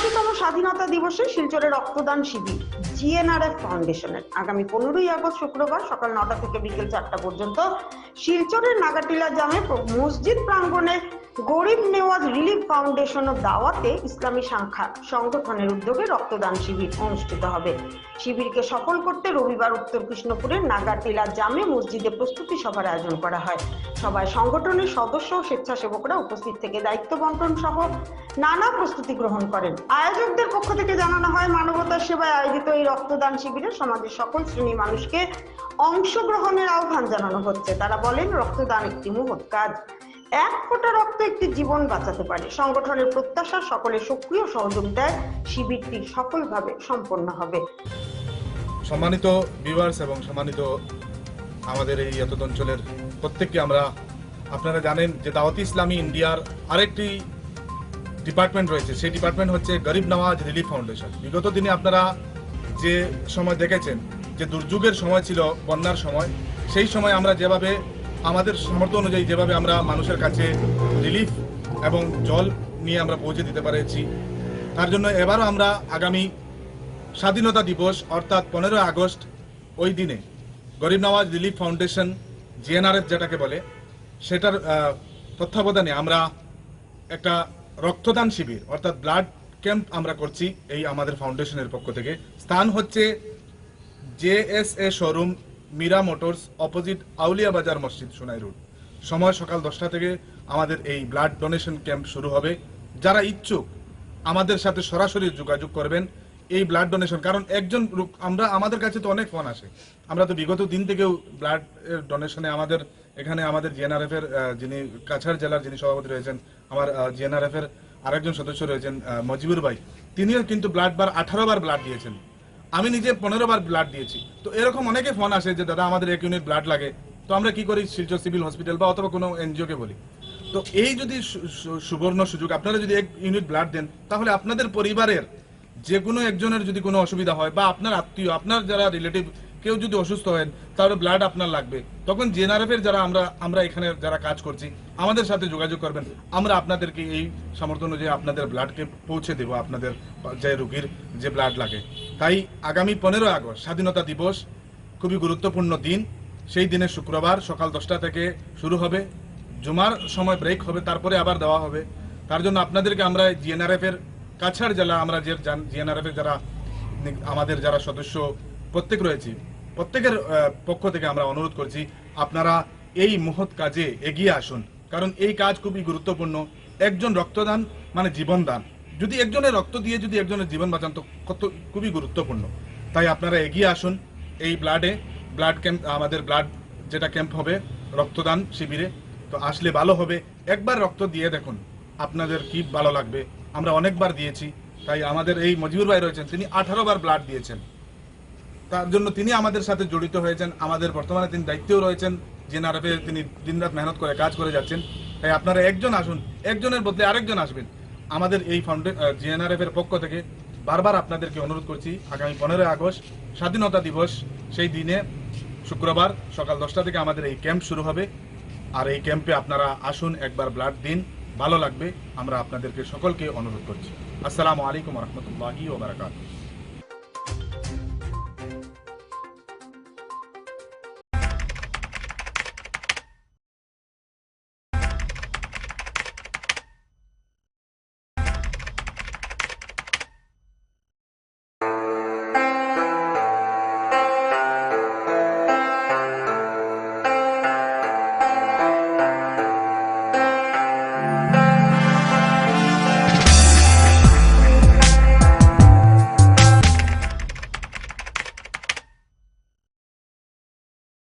৮৫তম স্বাধীনতা দিবসে শিলচরে রক্তদান শিবির জিএনআরএফ ফাউন্ডেশনের আগামী 15ই আগস্ট শুক্রবার সকাল 9টা থেকে বিকেল 4টা পর্যন্ত শিলচরের নাগাটিলা জামে মসজিদ প্রাঙ্গণে গরিব নেওয়াজ রিলিফ ফাউন্ডেশন ও দাওয়াতে ইসলামী সংগঠনের উদ্যোগে রক্তদান শিবির অনুষ্ঠিত হবে। শিবিরকে সফল করতে রবিবার উত্তর কৃষ্ণপুরের নাগাটিলা জামে মসজিদে প্রস্তুতি সভার আয়োজন করা হয়। সভায় সংগঠনের সদস্য ও স্বেচ্ছাসেবকরা উপস্থিত থেকে দায়িত্ব বন্টন সহ নানা প্রস্তুতি গ্রহণ করেন। আয়োজকদের পক্ষ থেকে জানানো হয়, মানবতার সেবায় আয়োজিত এই রক্তদান শিবিরে সমাজের সকল শ্রেণীর মানুষকে অংশগ্রহণের আহ্বান জানানো হচ্ছে। তারা বলেন, রক্তদান একটি মহৎ কাজ, এক ফোঁটা রক্ত একটি জীবন বাঁচাতে পারে। সংগঠনের প্রত্যাশা, সকলের সক্রিয় সহযোগিতায় শিবিরটি সফলভাবে সম্পন্ন হবে। সম্মানিত ভিউয়ার্স এবং সম্মানিত আমাদের এই এতদ অঞ্চলের প্রত্যেককে আপনারা জানেন যে দাওয়াত ইসলামী ইন্ডিয়ার আরেকটি ডিপার্টমেন্ট রয়েছে। সেই ডিপার্টমেন্ট হচ্ছে গরিব নওয়াজ রিলিফ ফাউন্ডেশন। বিগত দিনে আপনারা যে সময় দেখেছেন যে দুর্যোগের সময় ছিল, বন্যার সময়, সেই সময় আমরা যেভাবে আমাদের সামর্থ্য অনুযায়ী যেভাবে আমরা মানুষের কাছে রিলিফ এবং জল নিয়ে আমরা পৌঁছে দিতে পেরেছি, তার জন্য এবারও আমরা আগামী স্বাধীনতা দিবস অর্থাৎ 15 আগস্ট ওই দিনে গরিব নওয়াজ রিলিফ ফাউন্ডেশন জিএনআরএফ যেটাকে বলে, সেটার তত্ত্বাবধানে আমরা একটা রক্তদান শিবির অর্থাৎ ব্লাড ক্যাম্প আমরা করছি এই আমাদের ফাউন্ডেশনের পক্ষ থেকে। স্থান হচ্ছে JSA showroom, Meera motors, opposite Auliya Bazar মসজিদ, সোনাই রোড। সময় সকাল 10টা থেকে আমাদের এই ব্লাড ডোনেশন ক্যাম্প শুরু হবে। যারা ইচ্ছুক আমাদের সাথে সরাসরি যোগাযোগ করবেন এই ব্লাড ডোনেশন, কারণ একজন আমাদের কাছে তো অনেক ফোন আসে। আমরা তো বিগত দিন থেকেও ব্লাড ডোনেশনে আমাদের জিএনআরএফ এর যিনি কাছাড় জেলার যিনি সভাপতি রয়েছেন, আমার জিএনআরএফ এর আরেকজন সদস্য রয়েছেন মজিবুর ভাই, তিনিও কিন্তু 18 বার ব্লাড দিয়েছেন। আমি নিজে 15 বার ব্লাড দিয়েছি। তো এরকম অনেকে ফোন আসে যে দাদা আমাদের 1 ইউনিট ব্লাড লাগে। তো আমরা কি করি, শিলচর সিভিল হসপিটাল বা অথবা কোনো এনজিও কে বলি। তো এই যদি সুবর্ণ সুযোগ, আপনারা যদি 1 ইউনিট ব্লাড দেন, তাহলে আপনাদের পরিবারের যে কোনো একজনের যদি কোনো অসুবিধা হয় বা আপনার আত্মীয়, আপনার যারা রিলেটিভ কেউ যদি অসুস্থ হয়, তাহলে ব্লাড আপনার লাগবে, তখন জিএনআরএফ এর যারা আমরা এখানে যারা কাজ করছি আমাদের সাথে যোগাযোগ করবেন। আমরা আপনাদেরকে এই সামর্থ্য অনুযায়ী আপনাদের ব্লাডকে পৌঁছে দেবো, আপনাদের যে রোগীর যে ব্লাড লাগে। তাই আগামী 15 আগস্ট স্বাধীনতা দিবস খুবই গুরুত্বপূর্ণ দিন। সেই দিনে শুক্রবার সকাল 10টা থেকে শুরু হবে, জুমার সময় ব্রেক হবে, তারপরে আবার দেওয়া হবে। তার জন্য আপনাদেরকে আমরা জিএনআরএফ এর কাছাড় জেলা, আমরা যে জিএনআরএফ এর আমাদের যারা সদস্য প্রত্যেক রয়েছে, প্রত্যেকের পক্ষ থেকে আমরা অনুরোধ করছি আপনারা এই মহৎ কাজে এগিয়ে আসুন, কারণ এই কাজ খুবই গুরুত্বপূর্ণ। একজন রক্তদান মানে জীবন দান। যদি একজনের রক্ত দিয়ে যদি একজনের জীবন বাঁচান তো খুবই গুরুত্বপূর্ণ। তাই আপনারা এগিয়ে আসুন এই ব্লাড ক্যাম্প, আমাদের ব্লাড যেটা ক্যাম্প হবে রক্তদান শিবিরে। তো আসলে ভালো হবে, একবার রক্ত দিয়ে দেখুন, আপনাদের কি ভালো লাগবে। আমরা অনেকবার দিয়েছি। তাই আমাদের এই মজিবুর ভাই রয়েছেন, তিনি 18 বার ব্লাড দিয়েছেন। তার জন্য তিনি আমাদের সাথে জড়িত হয়েছেন। আমাদের বর্তমানে তিনি দায়িত্বেও রয়েছেন জিএনআরএফে, তিনি দিনরাত মেহনত করে কাজ করে যাচ্ছেন। তাই আপনারা একজন আসুন, একজনের বদলে আরেকজন আসবেন। আমাদের এই জিএনআরএফ এর পক্ষ থেকে বারবার আপনাদেরকে অনুরোধ করছি, আগামী 15 আগস্ট স্বাধীনতা দিবস, সেই দিনে শুক্রবার সকাল 10টা থেকে আমাদের এই ক্যাম্প শুরু হবে। আর এই ক্যাম্পে আপনারা আসুন, একবার ব্লাড দিন, ভালো লাগবে। আমরা আপনাদেরকে সকলকে অনুরোধ করছি। আসসালামু আলাইকুম ওয়া রাহমাতুল্লাহি ওয়া বারাকাতুহু।